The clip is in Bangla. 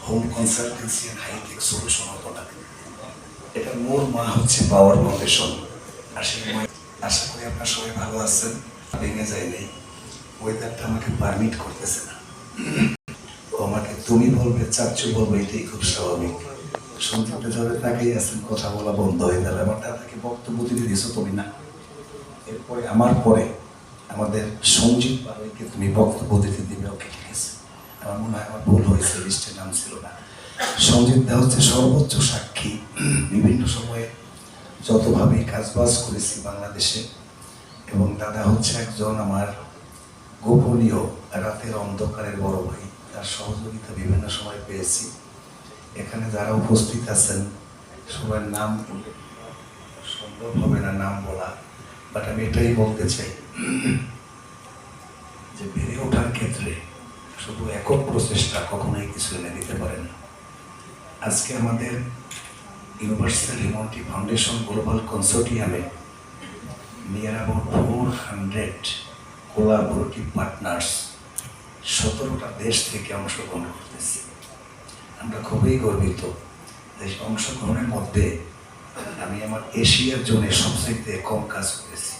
Home consultancy and high tech solution হতো না। এটার মূল মা হচ্ছে পাওয়ার ফাউন্ডেশন। আশা করি আপনার সবাই ভালো আছেন, ভেঙে যায়নি। ওয়েদারটা আমাকে পারমিট করতেছে না। ও আমাকে তুমি বলবে, চাচ্চু বলবে, এটাই খুব স্বাভাবিক। সঞ্চিতে যাবে তাকেই আছেন, কথা বলা বন্ধ হয়ে যাবে। আমার দাদাকে বক্তব্য দিতে দিয়েছো তুমি না, এরপরে আমার পরে আমাদের সঞ্জিত বাবুকে তুমি বক্তব্য দিতে দিবে। ওকে, ঠিক আছে। আমার মনে হয় আমার ভুল হয়েছে, লিস্টের নাম ছিল না। সঞ্জিত দা হচ্ছে সর্বোচ্চ সাক্ষী। বিভিন্ন সময়ে যতভাবেই কাজবাজ করেছি বাংলাদেশে, এবং দাদা হচ্ছে একজন আমার গোপনীয় রাতের অন্ধকারের বড় ভাই। তার সহযোগিতা বিভিন্ন সময় পেয়েছি। এখানে যারা উপস্থিত আছেন সবার নাম সম্ভব হবে না নাম বলা, বাট আমি এটাই বলতে চাই যে বেড়ে ওঠার ক্ষেত্রে শুধু একক প্রচেষ্টা কখনোই কিছু এনে দিতে পারে না। আজকে আমাদের ইউনিভার্সাল হিউম্যানিটি ফাউন্ডেশন গ্লোবাল কনসোর্টিয়ামে নিয়ার অ্যাবাউট 400 কোলাবোরেটিভ পার্টনার্স 17টা দেশ থেকে অংশগ্রহণ করতেছি। আমরা খুবই গর্বিত। এই অংশগ্রহণের মধ্যে আমি আমার এশিয়ার জোনে সবচেয়ে কম কাজ করেছি।